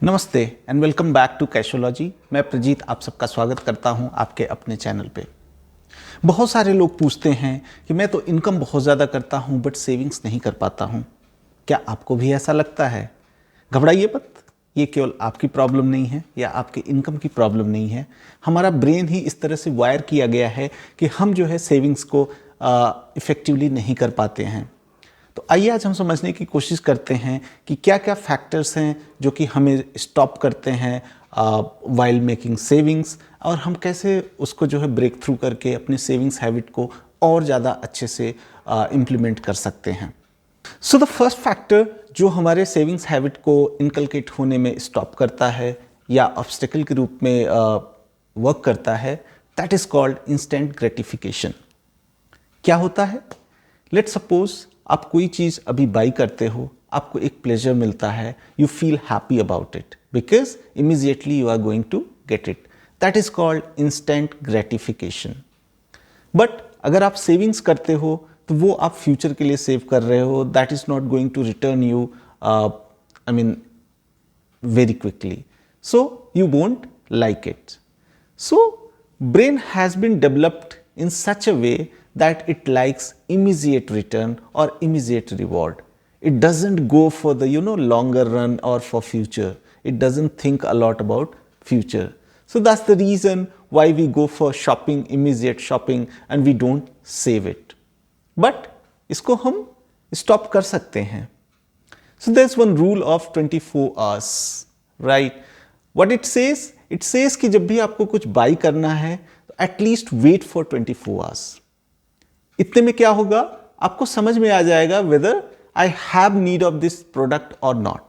नमस्ते and welcome back to कैशोलॉजी। मैं प्रजीत आप सबका स्वागत करता हूं आपके अपने चैनल पे। बहुत सारे लोग पूछते हैं कि मैं तो इनकम बहुत ज़्यादा करता हूं बट सेविंग्स नहीं कर पाता हूं। क्या आपको भी ऐसा लगता है? घबराइए मत, ये केवल आपकी प्रॉब्लम नहीं है या आपके इनकम की प्रॉब्लम नहीं है। हमारा ब्रेन ही इस तरह से वायर किया गया है कि हम जो है सेविंग्स को इफ़ेक्टिवली नहीं कर पाते हैं। तो आइए आज हम समझने की कोशिश करते हैं कि क्या क्या फैक्टर्स हैं जो कि हमें स्टॉप करते हैं वाइल मेकिंग सेविंग्स, और हम कैसे उसको जो है ब्रेक थ्रू करके अपनी सेविंग्स हैबिट को और ज़्यादा अच्छे से इम्प्लीमेंट कर सकते हैं। सो द फर्स्ट फैक्टर जो हमारे सेविंग्स हैबिट को इनकलकेट होने में स्टॉप करता है या ऑब्स्टेकल के रूप में वर्क करता है, that is called instant gratification. क्या होता है? लेट्स सपोज आप कोई चीज़ अभी बाई करते हो, आपको एक प्लेजर मिलता है, you feel happy about it because immediately you are going to get it. That is called instant gratification. But अगर आप सेविंग्स करते हो तो वो आप फ्यूचर के लिए सेव कर रहे हो, that is not going to return you very quickly, so you won't like it. So brain has been developed in such a way that it likes immediate return or immediate reward. It doesn't go for the longer run or for future. It doesn't think a lot about future. So that's the reason why we go for shopping, immediate shopping, and we don't save it. But इसको हम stop कर सकते हैं. So there's one rule of 24 hours, right? What it says कि जब भी आपको कुछ बाई करना है तो एटलीस्ट वेट फॉर 24 hours. इतने में क्या होगा, आपको समझ में आ जाएगा whether I have need of this product और नॉट।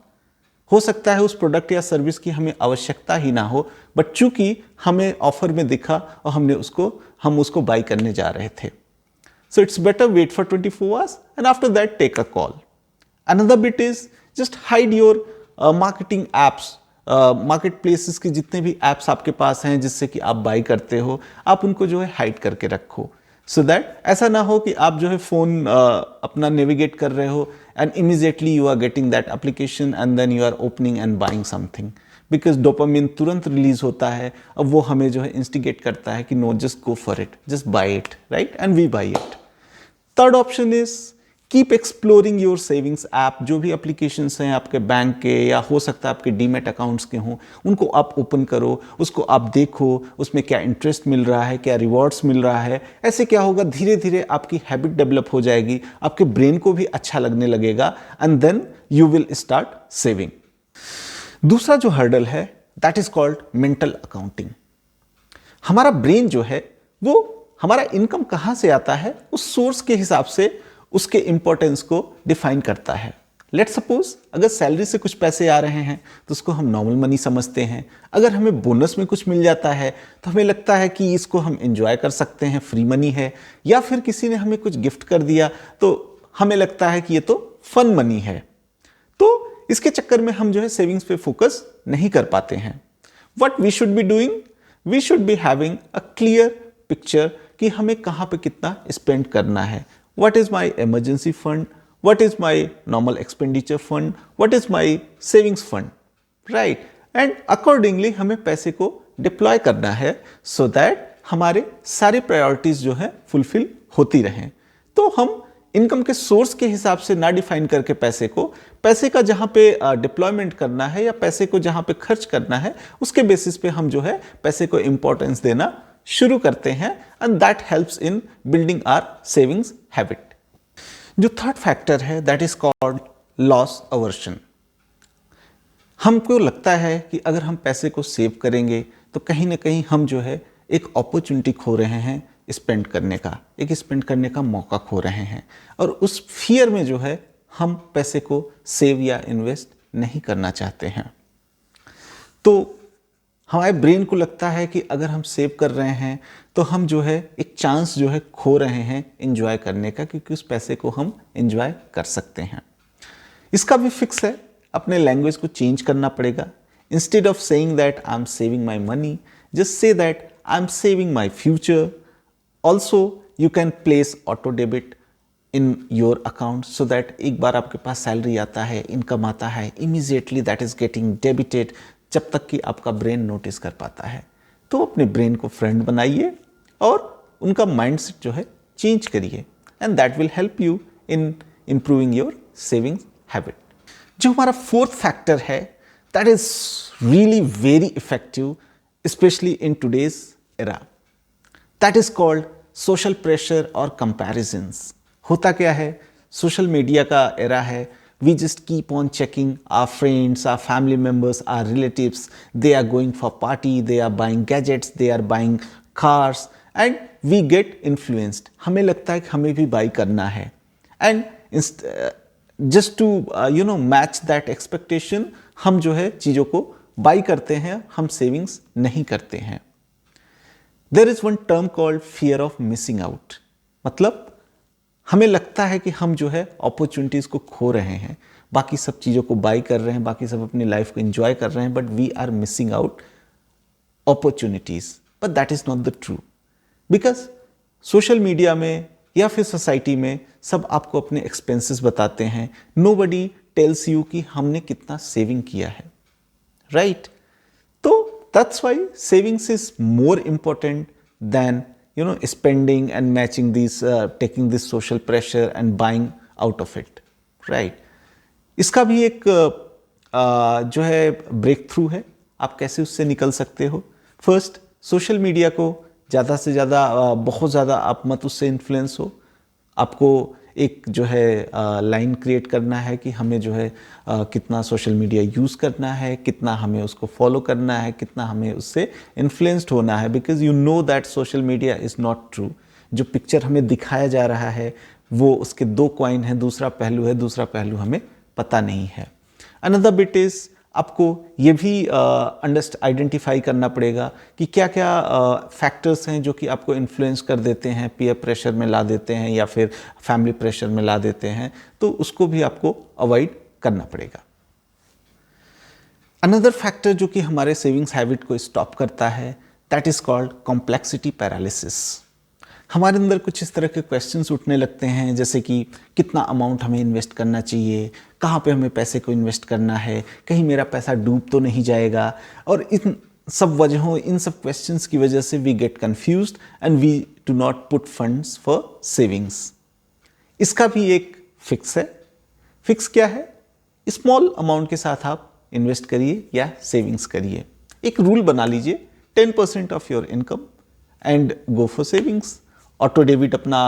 हो सकता है उस प्रोडक्ट या सर्विस की हमें आवश्यकता ही ना हो, बट चूंकि हमें ऑफर में दिखा और हम उसको बाई करने जा रहे थे। So it's better wait for 24 hours and after that take a call. Another bit is just hide your marketing apps. Marketplaces के जितने भी ऐप्स आपके पास हैं जिससे कि आप बाई करते हो, आप उनको जो है हाइड करके रखो, सो दैट ऐसा ना हो कि आप जो है फ़ोन अपना नेविगेट कर रहे हो and immediately you are getting that application and then you are opening and buying something, because dopamine तुरंत रिलीज होता है। अब वो हमें जो है इंस्टिगेट करता है कि no, just go for it, just buy it, right, and we buy it. Third option is keep exploring your savings app. जो भी एप्लीकेशंस हैं आपके बैंक के या हो सकता है आपके डीमेट अकाउंट्स के हों, उनको आप ओपन करो, उसको आप देखो, उसमें क्या इंटरेस्ट मिल रहा है, क्या रिवॉर्ड्स मिल रहा है. ऐसे क्या होगा, धीरे धीरे आपकी हैबिट डेवलप हो जाएगी, आपके ब्रेन को भी अच्छा लगने लगेगा and then you will start saving. दूसरा जो हर्डल है that is called mental accounting. हमारा ब्रेन जो है वो हमारा इनकम कहाँ से आता है उस सोर्स के हिसाब से उसके इंपॉर्टेंस को डिफाइन करता है. लेट्स सपोज अगर सैलरी से कुछ पैसे आ रहे हैं तो उसको हम नॉर्मल मनी समझते हैं. अगर हमें बोनस में कुछ मिल जाता है तो हमें लगता है कि इसको हम एंजॉय कर सकते हैं, फ्री मनी है. या फिर किसी ने हमें कुछ गिफ्ट कर दिया तो हमें लगता है कि ये तो फन मनी है. तो इसके चक्कर में हम जो है सेविंग्स पे फोकस नहीं कर पाते हैं. What we should be doing, we should be having a clear picture कि हमें कहाँ पे कितना स्पेंड करना है. What is my emergency fund? What is my normal expenditure fund? What is my savings fund? Right? And accordingly हमें पैसे को डिप्लॉय करना है so that हमारे सारे प्रायोरिटीज जो है फुलफिल होती रहें. तो हम इनकम के सोर्स के हिसाब से ना डिफाइन करके पैसे का जहाँ पे डिप्लॉयमेंट करना है या पैसे को जहाँ पे खर्च करना है उसके बेसिस पे हम जो है पैसे को इंपॉर्टेंस देना शुरू करते हैं and that helps in building our savings habit. जो थर्ड फैक्टर है that is called loss aversion. हमको लगता है कि अगर हम पैसे को सेव करेंगे तो कहीं ना कहीं हम जो है एक अपॉर्चुनिटी खो रहे हैं स्पेंड करने का, एक स्पेंड करने का मौका खो रहे हैं, और उस फियर में जो है हम पैसे को सेव या इन्वेस्ट नहीं करना चाहते हैं. तो हमारे ब्रेन को लगता है कि अगर हम सेव कर रहे हैं तो हम जो है एक चांस जो है खो रहे हैं एंजॉय करने का, क्योंकि उस पैसे को हम एंजॉय कर सकते हैं. इसका भी फिक्स है, अपने लैंग्वेज को चेंज करना पड़ेगा. Instead of saying that I am saving my money, just say that I am saving my future. Also you can place auto debit in your account so that एक बार आपके पास salary आता है, income आता है, immediately that is getting debited, जब तक कि आपका ब्रेन नोटिस कर पाता है। तो अपने ब्रेन को फ्रेंड बनाइए और उनका माइंडसेट जो है चेंज करिए, and that will help you in improving your savings habit. जो हमारा फोर्थ फैक्टर है that is really very effective specially in today's era, that is called social pressure और कंपैरिजंस। होता क्या है, सोशल मीडिया का एरा है, we just keep on checking our friends, our family members, our relatives, they are going for party, they are buying gadgets, they are buying cars, and we get influenced. हमें लगता है कि हमें भी buy करना है, and just to match that expectation, हम जो है चीज़ों को buy करते हैं, हम savings नहीं करते हैं। There is one term called fear of missing out, मतलब हमें लगता है कि हम जो है अपॉर्चुनिटीज़ को खो रहे हैं, बाकी सब चीज़ों को बाई कर रहे हैं, बाकी सब अपनी लाइफ को एंजॉय कर रहे हैं, but we are missing out opportunities. But that is not the true, because social media में या फिर सोसाइटी में सब आपको अपने एक्सपेंसेस बताते हैं, नोबडी टेल्स यू कि हमने कितना सेविंग किया है, राइट? तो that's why savings is more important than spending and matching these, taking this social pressure and buying out of it, right? इसका भी एक जो है ब्रेक थ्रू है, आप कैसे उससे निकल सकते हो। फर्स्ट, सोशल मीडिया को ज़्यादा से ज़्यादा बहुत ज़्यादा आप मत उससे इन्फ्लुएंस हो। आपको एक जो है लाइन क्रिएट करना है कि हमें जो है कितना सोशल मीडिया यूज़ करना है, कितना हमें उसको फॉलो करना है, कितना हमें उससे इन्फ्लुएंस्ड होना है, because you know that social media is not true. जो पिक्चर हमें दिखाया जा रहा है वो उसके दो कॉइन हैं, दूसरा पहलू है, दूसरा पहलू हमें पता नहीं है। अनदर बिट इज़ आपको ये भी आइडेंटिफाई करना पड़ेगा कि क्या क्या फैक्टर्स हैं जो कि आपको इन्फ्लुएंस कर देते हैं, पीयर प्रेशर में ला देते हैं या फिर फैमिली प्रेशर में ला देते हैं, तो उसको भी आपको अवॉइड करना पड़ेगा। अनदर फैक्टर जो कि हमारे सेविंग्स हैबिट को स्टॉप करता है that is called complexity paralysis. हमारे अंदर कुछ इस तरह के क्वेश्चंस उठने लगते हैं, जैसे कि कितना अमाउंट हमें इन्वेस्ट करना चाहिए, कहाँ पे हमें पैसे को इन्वेस्ट करना है, कहीं मेरा पैसा डूब तो नहीं जाएगा। और इन सब वजहों, इन सब क्वेश्चंस की वजह से we get confused and we do not put funds for savings. इसका भी एक फिक्स है। फिक्स क्या है? स्मॉल अमाउंट के साथ आप इन्वेस्ट करिए या सेविंग्स करिए। एक रूल बना लीजिए, 10% of your income and go for savings. Auto debit अपना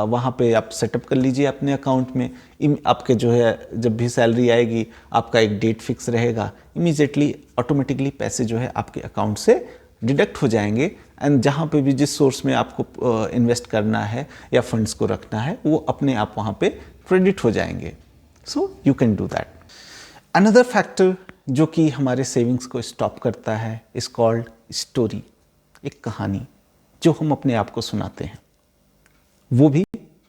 वहाँ पे आप सेटअप कर लीजिए अपने अकाउंट में। आपके जो है जब भी सैलरी आएगी आपका एक डेट फिक्स रहेगा, इमीडिएटली ऑटोमेटिकली पैसे जो है आपके अकाउंट से डिडक्ट हो जाएंगे, एंड जहाँ पे भी जिस सोर्स में आपको इन्वेस्ट करना है या फंड्स को रखना है वो अपने आप वहाँ पे क्रेडिट हो जाएंगे। So you can do that. Another factor जो कि हमारे सेविंग्स को स्टॉप करता है इज़ कॉल्ड स्टोरी। एक कहानी जो हम अपने आप को सुनाते हैं, वो भी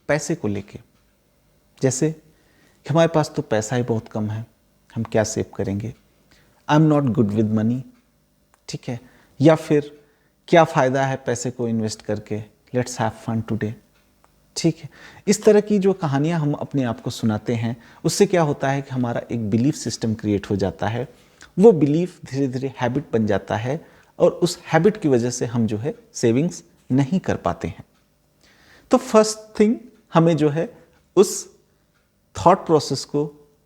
पैसे को लेके। जैसे कि हमारे पास तो पैसा ही बहुत कम है, हम क्या सेव करेंगे, I am not good with money, ठीक है, या फिर क्या फ़ायदा है पैसे को इन्वेस्ट करके, लेट्स हैव फन टुडे, ठीक है। इस तरह की जो कहानियाँ हम अपने आप को सुनाते हैं उससे क्या होता है कि हमारा एक बिलीफ सिस्टम क्रिएट हो जाता है। वो बिलीफ धीरे धीरे हैबिट बन जाता है और उस हैबिट की वजह से हम जो है सेविंग्स नहीं कर पाते हैं। तो फर्स्ट थिंग हमें जो है उस थॉट प्रोसेस को,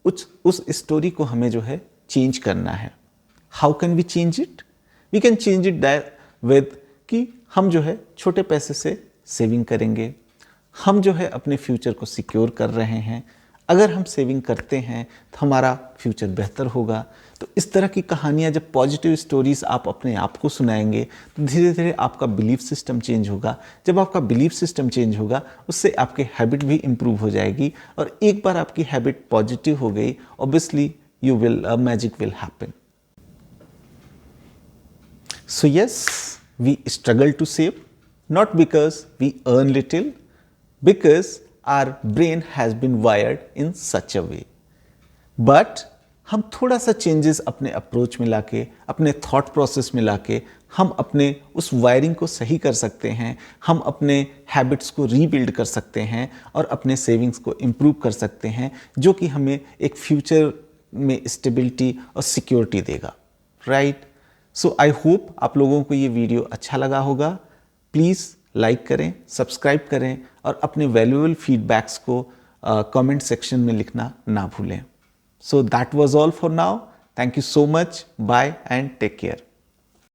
उस स्टोरी को हमें जो है चेंज करना है। How can we change it? We can change it that with कि हम जो है छोटे पैसे से सेविंग करेंगे, हम जो है अपने फ्यूचर को सिक्योर कर रहे हैं। अगर हम सेविंग करते हैं तो हमारा फ्यूचर बेहतर होगा। तो इस तरह की कहानियाँ, जब पॉजिटिव स्टोरीज आप अपने आप को सुनाएंगे तो धीरे धीरे आपका बिलीफ सिस्टम चेंज होगा। जब आपका बिलीफ सिस्टम चेंज होगा उससे आपकी हैबिट भी इम्प्रूव हो जाएगी, और एक बार आपकी हैबिट पॉजिटिव हो गई, obviously you will magic will happen. So yes, we struggle to save, not because we earn little, because our brain has been wired in such a way. But हम थोड़ा सा चेंजेस अपने approach में लाके, अपने thought process में लाके हम अपने उस वायरिंग को सही कर सकते हैं, हम अपने हैबिट्स को रीबिल्ड कर सकते हैं और अपने सेविंग्स को इम्प्रूव कर सकते हैं, जो कि हमें एक फ्यूचर में स्टेबिलिटी और सिक्योरिटी देगा, राइट। सो आई होप आप लोगों को ये वीडियो अच्छा लगा होगा। प्लीज़ लाइक करें, सब्सक्राइब करें और अपने वैल्यूएबल फीडबैक्स को कमेंट सेक्शन में लिखना ना भूलें। So that was all for now. Thank you so much. Bye and take care.